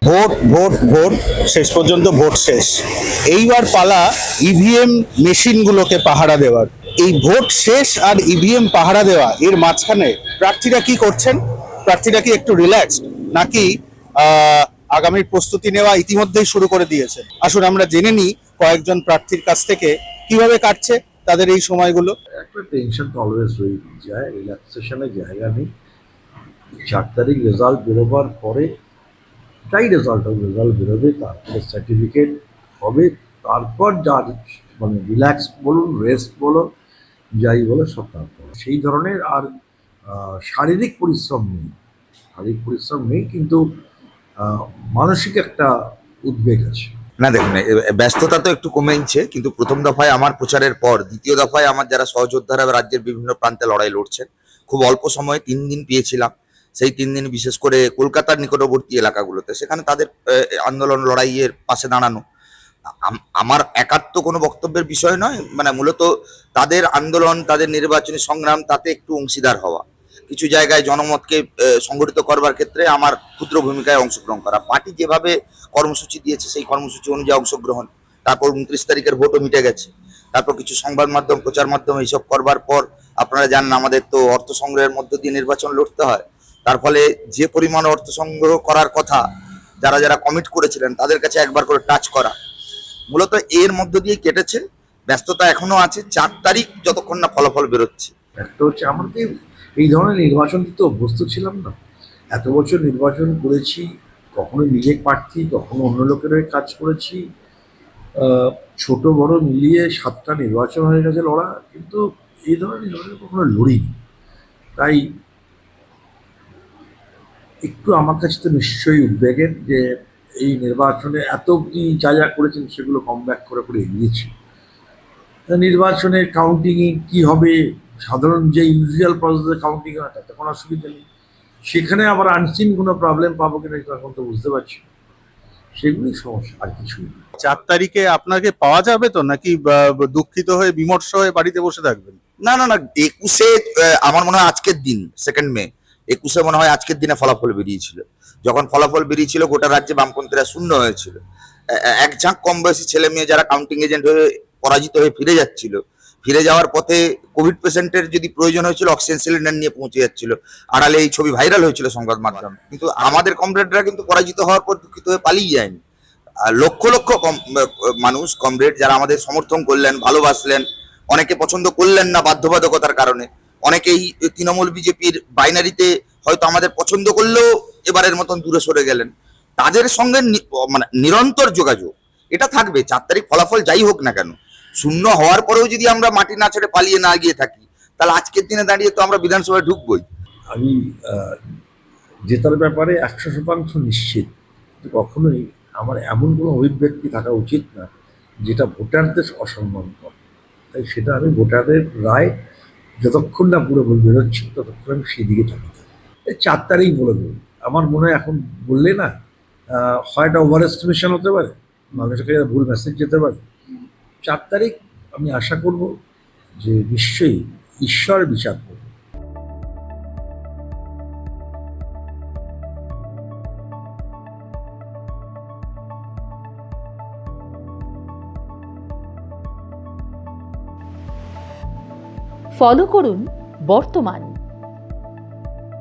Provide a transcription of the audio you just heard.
Vote vote vote, শেষ পর্যন্ত vote শেষ। এইবার পালা ইভিএম মেশিনগুলোকে পাহারা দেওয়ার। এই ভোট শেষ আর ইভিএম পাহারা দেওয়া, এর মাঝখানে প্রার্থীরা কি করছেন? প্রার্থীরা কি একটু রিল্যাক্সড, নাকি আগামীর প্রস্তুতি নেওয়া ইতিমধ্যেই শুরু করে দিয়েছে? আসুন আমরা জেনে নিই কয়েকজন প্রার্থীর কাছ থেকে কিভাবে কাটছে তাদের এই সময়গুলো। একটা টেনশন তো অলওয়েজ রয়ে যায়, রিল্যাক্সেশনের জায়গা নেই। 4 তারিখ রেজাল্ট বেরোবার পরে যাই রেজাল্ট বেরোবে, তারপরে সার্টিফিকেট হবে, তারপর যা মানে রিল্যাক্স বলুন, রেস্ট বলো, যাই বলো, সব তারপর। সেই ধরনের আর শারীরিক পরিশ্রম নেই, কিন্তু মানসিক একটা উদ্বেগ আছে। না দেখুন, ব্যস্ততা তো একটু কমেছে, কিন্তু প্রথম দফায় আমার প্রচারের পর দ্বিতীয় দফায় আমার যারা সহযোদ্ধারা রাজ্যের বিভিন্ন প্রান্তে লড়াই লড়ছেন, খুব অল্প সময়ে 3 দিন পেয়েছিলাম। সেই 3 দিন বিশেষ করে কলকাতার নিকটবর্তী এলাকাগুলোতে, সেখানে তাদের আন্দোলন লড়াইয়ের পাশে দাঁড়ানো আমার একার তো কোনো বক্তব্যের বিষয় নয়। মানে মূলত তাদের আন্দোলন, তাদের নির্বাচনী সংগ্রাম, তাতে একটু অংশীদার হওয়া, কিছু জায়গায় জনমতকে সংগঠিত করবার ক্ষেত্রে আমার ক্ষুদ্র ভূমিকায় অংশগ্রহণ করা, পার্টি যেভাবে কর্মসূচি দিয়েছে সেই কর্মসূচি অনুযায়ী অংশগ্রহণ। তারপর 29 তারিখের ভোটও মিটে গেছে। তারপর কিছু সংবাদ মাধ্যম, প্রচার মাধ্যম এইসব করবার পর আপনারা জানেন আমাদের তো অর্থ সংগ্রহের মধ্য দিয়ে নির্বাচন লড়তে হয়। তার ফলে যে পরিমাণ অর্থ সংগ্রহ করার কথা যারা যারা কমিট করেছিলেন তাদের কাছে একবার করে টাচ করা, মূলত এর মধ্য দিয়ে কেটেছে। ব্যস্ততা এখনো আছে। 4 তারিখ যতক্ষণ না ফলাফল বেরোচ্ছে। একটা হচ্ছে আমাদের এই ধরনের নির্বাচন দিতে অভ্যস্ত ছিলাম না। এত বছর নির্বাচন করেছি, কখনো নিজে প্রার্থী, কখনো অন্য লোকের হয়ে কাজ করেছি। ছোট বড় মিলিয়ে 7টা নির্বাচন হয়ে গেছে লড়া, কিন্তু এই ধরনের নির্বাচন কখনো লড়িনি। তাই একটু আমার কাছে তো নিশ্চয়ই উদ্বেগের যে এই নির্বাচনে এত অব্দি যা যা করেছেন সেগুলো কম ব্যাক করে এগিয়েছি। নির্বাচনের কাউন্টিংয়ে কি হবে, সাধারণ যে ইউজুয়াল প্রসেসে কাউন্টিং হয় তাতে কোনো অসুবিধা নেই। সেখানে আবার আনসিন কোনো প্রবলেম পাবো কিনা এখন তো বুঝতে পারছি। সেগুলোই সমস্যা, আর কিছুই নেই। 4 তারিখে আপনাকে পাওয়া যাবে তো, নাকি দুঃখিত হয়ে বিমর্ষ হয়ে বাড়িতে বসে থাকবেন? না না না, 21-এ আমার মনে হয় আজকের দিন 2 মে, 21-এ মনে হয় আজকের দিনে ফলাফল বেরিয়েছিল। যখন ফলাফল বেরিয়েছিল গোটা রাজ্যে বামপন্থীরা শূন্য হয়েছিল। এক ঝাঁক কম বয়সী ছেলে মেয়ে যারা কাউন্টিং এজেন্ট হয়ে পরাজিত হয়ে ফিরে যাচ্ছিল, ফিরে যাওয়ার পথে কোভিড পেশেন্টের যদি প্রয়োজন হয়েছিল অক্সিজেন সিলিন্ডার নিয়ে পৌঁছে যাচ্ছিল। আড়ালে এই ছবি ভাইরাল হয়েছিল সংবাদ মাধ্যমে। কিন্তু আমাদের কমরেডরা কিন্তু পরাজিত হওয়ার পর দুঃখিত হয়ে পালিয়ে যায়নি। লক্ষ লক্ষ মানুষ কমরেড যারা আমাদের সমর্থন করলেন, ভালোবাসলেন, অনেকে পছন্দ করলেন না বাধ্যবাধকতার কারণে, অনেকেই তৃণমূল বিজেপির বাইনারিতে হয়তো আমাদের পছন্দ করলেও এবারের মতন দূরে সরে গেলেন, তাদের সঙ্গে মানে নিরন্তর যোগাযোগ এটা থাকবে। 4 তারিখ ফলাফল যাই হোক না কেন, শূন্য হওয়ার পরেও যদি আমরা মাটি না ছেড়ে পালিয়ে না গিয়ে থাকি, তাহলে আজকের দিনে দাঁড়িয়ে তো আমরা বিধানসভায় ঢুকবই। আমি জেতার ব্যাপারে 100% নিশ্চিত, কিন্তু কখনোই আমার এমন কোনো অভিব্যক্তি থাকা উচিত না যেটা ভোটারদের অসম্মান করে। তাই সেটা আমি ভোটারদের রায় যতক্ষণ না পুরো বেরোচ্ছি ততক্ষণ আমি সেদিকে থাকি। এই 4 তারিখ বলে দেবো। আমার মনে হয় এখন বললে না, হয় একটা ওভার এস্টিমেশন হতে পারে, মানুষের কাছে ভুল মেসেজ যেতে পারে। 4 তারিখ আমি আশা করব যে নিশ্চয়ই ঈশ্বর বিচার করবে। ফলো করুন বর্তমান।